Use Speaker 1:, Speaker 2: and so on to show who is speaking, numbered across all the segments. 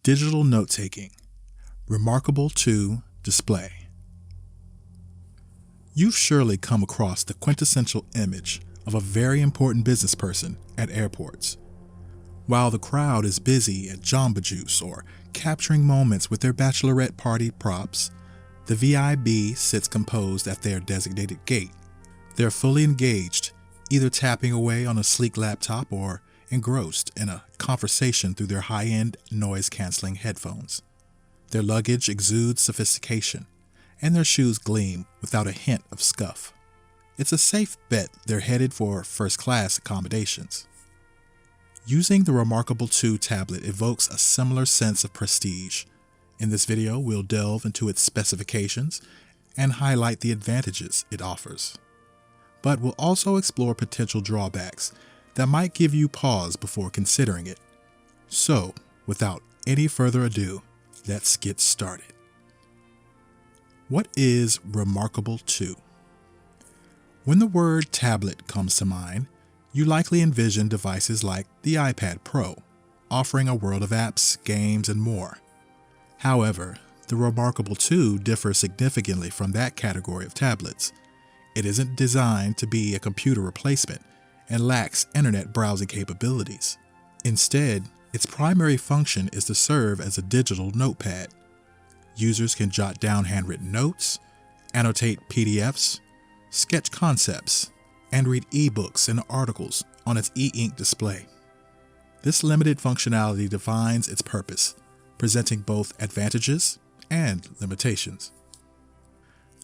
Speaker 1: Digital note-taking. ReMarkable 2 display. You've surely come across the quintessential image of a very important business person at airports. While the crowd is busy at Jamba Juice or capturing moments with their bachelorette party props, the VIB sits composed at their designated gate. They're fully engaged, either tapping away on a sleek laptop or engrossed in a conversation through their high-end noise-canceling headphones. Their luggage exudes sophistication, and their shoes gleam without a hint of scuff. It's a safe bet they're headed for first-class accommodations. Using the ReMarkable 2 tablet evokes a similar sense of prestige. In this video, we'll delve into its specifications and highlight the advantages it offers. But we'll also explore potential drawbacks that might give you pause before considering it. So, without any further ado, let's get started. What is ReMarkable 2? When the word tablet comes to mind, you likely envision devices like the iPad Pro, offering a world of apps, games, and more. However, the ReMarkable 2 differs significantly from that category of tablets. It isn't designed to be a computer replacement and lacks internet browsing capabilities. Instead, its primary function is to serve as a digital notepad. Users can jot down handwritten notes, annotate PDFs, sketch concepts, and read ebooks and articles on its e-ink display. This limited functionality defines its purpose, presenting both advantages and limitations.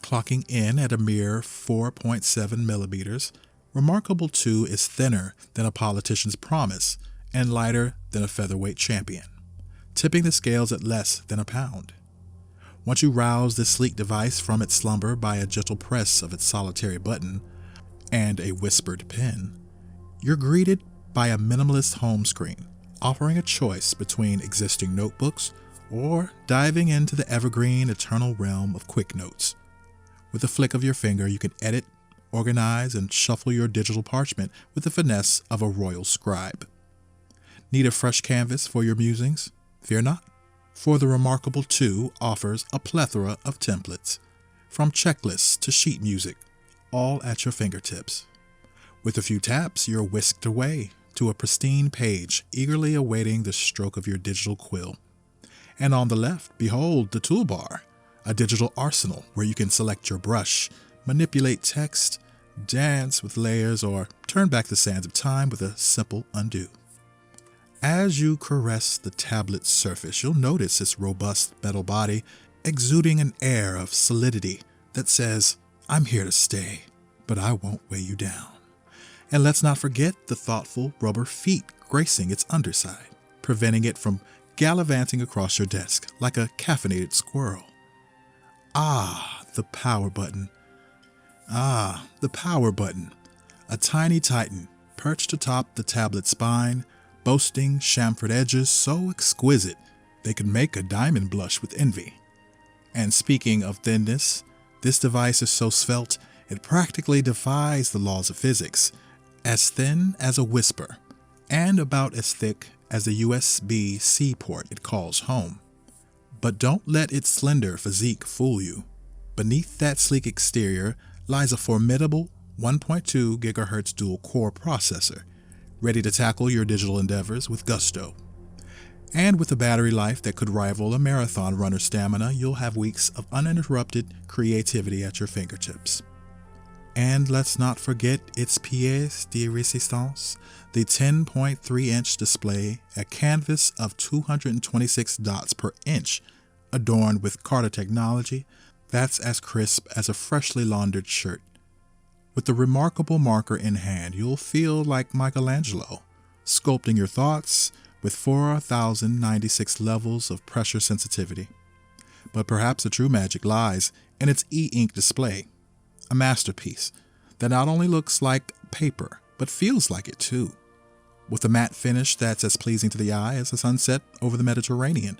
Speaker 1: Clocking in at a mere 4.7 millimeters, ReMarkable 2 is thinner than a politician's promise and lighter than a featherweight champion, tipping the scales at less than a pound. Once you rouse this sleek device from its slumber by a gentle press of its solitary button and a whispered pen, you're greeted by a minimalist home screen, offering a choice between existing notebooks or diving into the evergreen eternal realm of quick notes. With a flick of your finger, you can edit, organize, and shuffle your digital parchment with the finesse of a royal scribe. Need a fresh canvas for your musings? Fear not, for the ReMarkable 2 offers a plethora of templates, from checklists to sheet music, all at your fingertips. With a few taps, you're whisked away to a pristine page, eagerly awaiting the stroke of your digital quill. And on the left, behold the toolbar, a digital arsenal where you can select your brush, manipulate text, dance with layers, or turn back the sands of time with a simple undo. As you caress the tablet's surface, you'll notice its robust metal body exuding an air of solidity that says, "I'm here to stay, but I won't weigh you down." And let's not forget the thoughtful rubber feet gracing its underside, preventing it from gallivanting across your desk like a caffeinated squirrel. The power button. The power button. A tiny titan perched atop the tablet's spine, boasting chamfered edges so exquisite they could make a diamond blush with envy. And speaking of thinness, this device is so svelte it practically defies the laws of physics, as thin as a whisper, and about as thick as the USB-C port it calls home. But don't let its slender physique fool you. Beneath that sleek exterior lies a formidable 1.2 GHz dual-core processor, ready to tackle your digital endeavors with gusto. And with a battery life that could rival a marathon runner's stamina, you'll have weeks of uninterrupted creativity at your fingertips. And let's not forget its pièce de résistance, the 10.3-inch display, a canvas of 226 dots per inch, adorned with Carta technology that's as crisp as a freshly laundered shirt. With the ReMarkable marker in hand, you'll feel like Michelangelo, sculpting your thoughts with 4,096 levels of pressure sensitivity. But perhaps the true magic lies in its e-ink display, a masterpiece that not only looks like paper, but feels like it too, with a matte finish that's as pleasing to the eye as a sunset over the Mediterranean,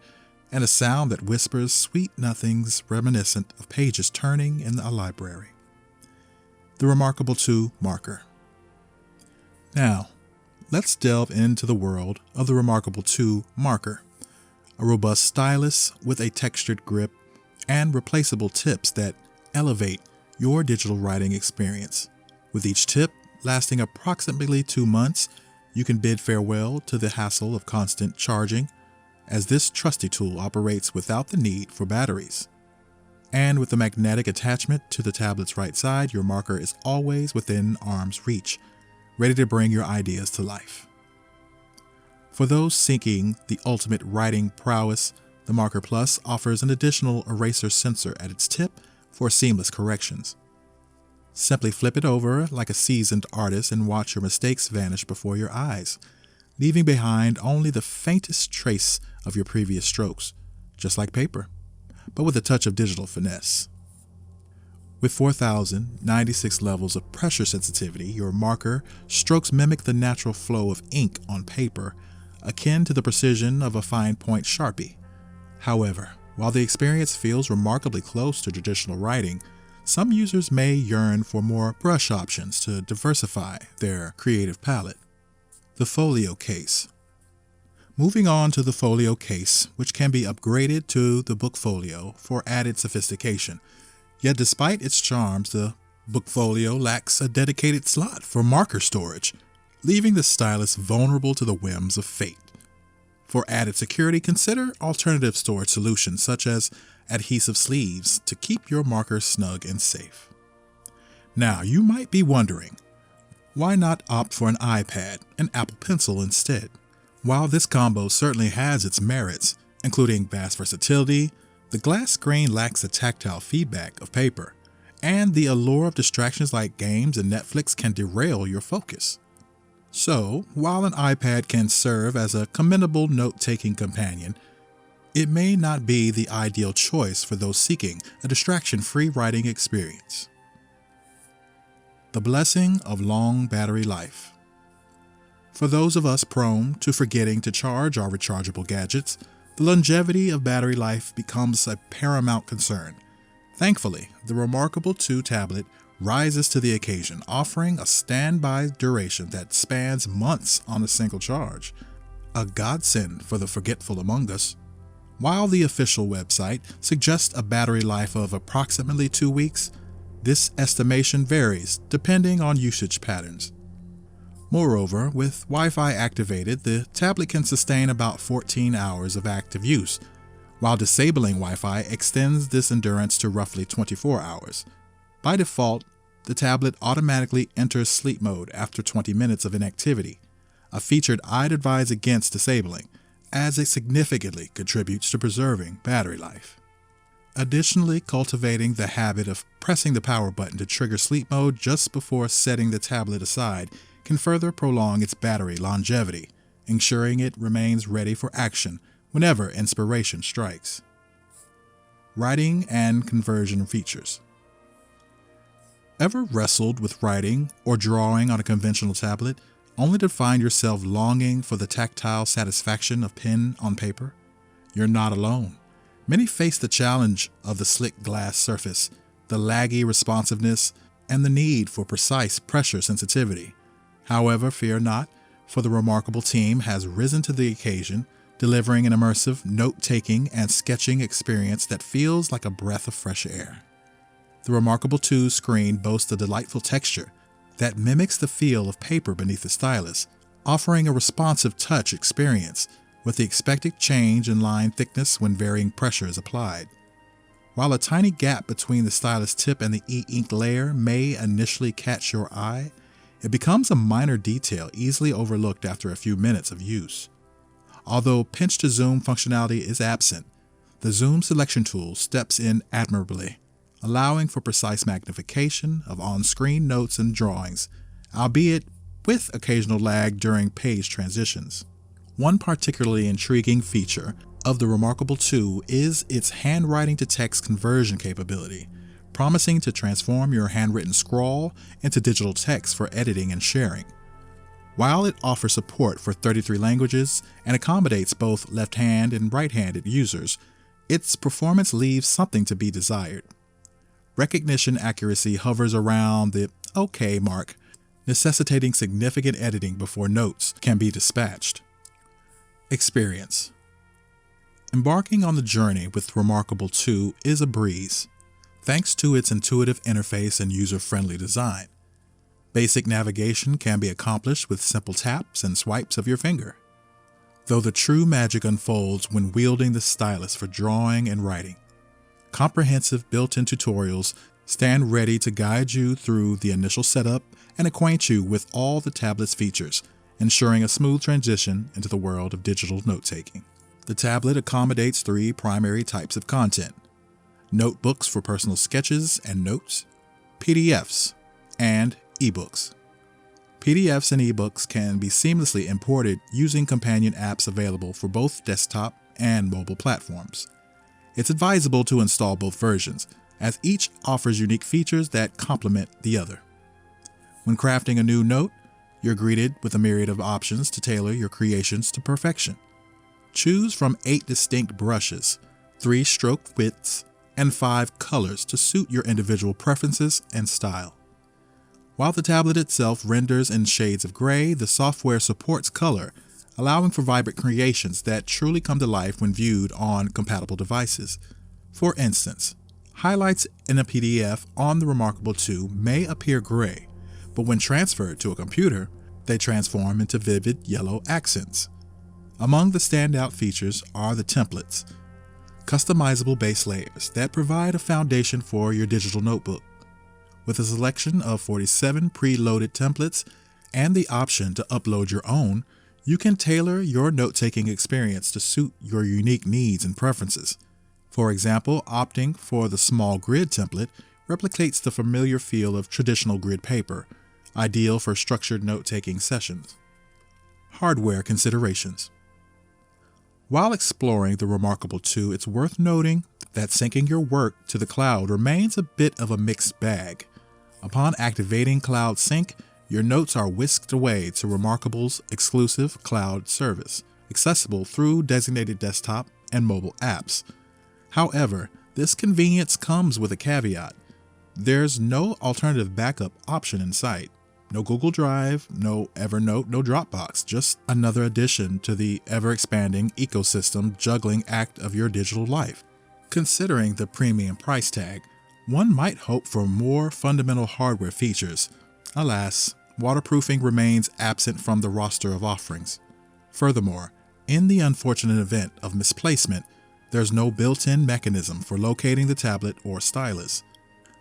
Speaker 1: and a sound that whispers sweet nothings reminiscent of pages turning in a library. The ReMarkable 2 marker. Now, let's delve into the world of the ReMarkable 2 marker, a robust stylus with a textured grip, and replaceable tips that elevate your digital writing experience. With each tip lasting approximately 2 months, you can bid farewell to the hassle of constant charging, as this trusty tool operates without the need for batteries. And with the magnetic attachment to the tablet's right side, your marker is always within arm's reach, ready to bring your ideas to life. For those seeking the ultimate writing prowess, the Marker Plus offers an additional eraser sensor at its tip for seamless corrections. Simply flip it over like a seasoned artist and watch your mistakes vanish before your eyes, leaving behind only the faintest trace of your previous strokes, just like paper, but with a touch of digital finesse. With 4,096 levels of pressure sensitivity, your marker strokes mimic the natural flow of ink on paper, akin to the precision of a fine-point Sharpie. However, while the experience feels remarkably close to traditional writing, some users may yearn for more brush options to diversify their creative palette. The folio case. Moving on to the folio case, which can be upgraded to the book folio for added sophistication. Yet despite its charms, the book folio lacks a dedicated slot for marker storage, leaving the stylus vulnerable to the whims of fate. For added security, consider alternative storage solutions such as adhesive sleeves to keep your marker snug and safe. Now, you might be wondering, why not opt for an iPad and Apple Pencil instead? While this combo certainly has its merits, including vast versatility, the glass screen lacks the tactile feedback of paper, and the allure of distractions like games and Netflix can derail your focus. So, while an iPad can serve as a commendable note-taking companion, it may not be the ideal choice for those seeking a distraction-free writing experience. The blessing of long battery life. For those of us prone to forgetting to charge our rechargeable gadgets, the longevity of battery life becomes a paramount concern. Thankfully, the ReMarkable 2 tablet rises to the occasion, offering a standby duration that spans months on a single charge, a godsend for the forgetful among us. While the official website suggests a battery life of approximately 2 weeks, this estimation varies depending on usage patterns. Moreover, with Wi-Fi activated, the tablet can sustain about 14 hours of active use, while disabling Wi-Fi extends this endurance to roughly 24 hours. By default, the tablet automatically enters sleep mode after 20 minutes of inactivity, a feature I'd advise against disabling, as it significantly contributes to preserving battery life. Additionally, cultivating the habit of pressing the power button to trigger sleep mode just before setting the tablet aside can further prolong its battery longevity, ensuring it remains ready for action whenever inspiration strikes. Writing and conversion features. Ever wrestled with writing or drawing on a conventional tablet, only to find yourself longing for the tactile satisfaction of pen on paper? You're not alone. Many face the challenge of the slick glass surface, the laggy responsiveness, and the need for precise pressure sensitivity. However, fear not, for the ReMarkable team has risen to the occasion, delivering an immersive, note-taking, and sketching experience that feels like a breath of fresh air. The ReMarkable 2 screen boasts a delightful texture that mimics the feel of paper beneath the stylus, offering a responsive touch experience with the expected change in line thickness when varying pressure is applied. While a tiny gap between the stylus tip and the e-ink layer may initially catch your eye, it becomes a minor detail easily overlooked after a few minutes of use. Although pinch-to-zoom functionality is absent, the zoom selection tool steps in admirably, allowing for precise magnification of on-screen notes and drawings, albeit with occasional lag during page transitions. One particularly intriguing feature of the ReMarkable 2 is its handwriting-to-text conversion capability, promising to transform your handwritten scrawl into digital text for editing and sharing. While it offers support for 33 languages and accommodates both left-hand and right-handed users, its performance leaves something to be desired. Recognition accuracy hovers around the OK mark, necessitating significant editing before notes can be dispatched. Experience. Embarking on the journey with ReMarkable 2 is a breeze, thanks to its intuitive interface and user-friendly design. Basic navigation can be accomplished with simple taps and swipes of your finger, though the true magic unfolds when wielding the stylus for drawing and writing. Comprehensive built-in tutorials stand ready to guide you through the initial setup and acquaint you with all the tablet's features, ensuring a smooth transition into the world of digital note-taking. The tablet accommodates 3 primary types of content: notebooks for personal sketches and notes, PDFs, and ebooks. PDFs and ebooks can be seamlessly imported using companion apps available for both desktop and mobile platforms. It's advisable to install both versions, as each offers unique features that complement the other. When crafting a new note, you're greeted with a myriad of options to tailor your creations to perfection. Choose from 8 distinct brushes, 3 stroke widths, and 5 colors to suit your individual preferences and style. While the tablet itself renders in shades of gray, the software supports color, allowing for vibrant creations that truly come to life when viewed on compatible devices. For instance, highlights in a PDF on the ReMarkable 2 may appear gray, but when transferred to a computer, they transform into vivid yellow accents. Among the standout features are the templates, customizable base layers that provide a foundation for your digital notebook. With a selection of 47 pre-loaded templates and the option to upload your own, you can tailor your note-taking experience to suit your unique needs and preferences. For example, opting for the small grid template replicates the familiar feel of traditional grid paper, ideal for structured note-taking sessions. Hardware considerations. While exploring the ReMarkable 2, it's worth noting that syncing your work to the cloud remains a bit of a mixed bag. Upon activating Cloud Sync, your notes are whisked away to ReMarkable's exclusive cloud service, accessible through designated desktop and mobile apps. However, this convenience comes with a caveat. There's no alternative backup option in sight. No Google Drive, no Evernote, no Dropbox, just another addition to the ever-expanding ecosystem juggling act of your digital life. Considering the premium price tag, one might hope for more fundamental hardware features. Alas, waterproofing remains absent from the roster of offerings. Furthermore, in the unfortunate event of misplacement, there's no built-in mechanism for locating the tablet or stylus.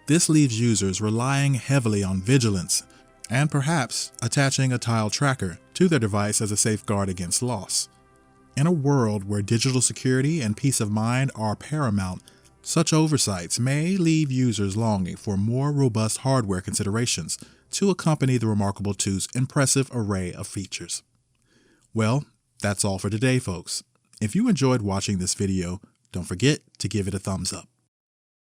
Speaker 1: This leaves users relying heavily on vigilance and perhaps attaching a tile tracker to their device as a safeguard against loss. In a world where digital security and peace of mind are paramount, such oversights may leave users longing for more robust hardware considerations to accompany the ReMarkable 2's impressive array of features. Well, that's all for today, folks. If you enjoyed watching this video, don't forget to give it a thumbs up.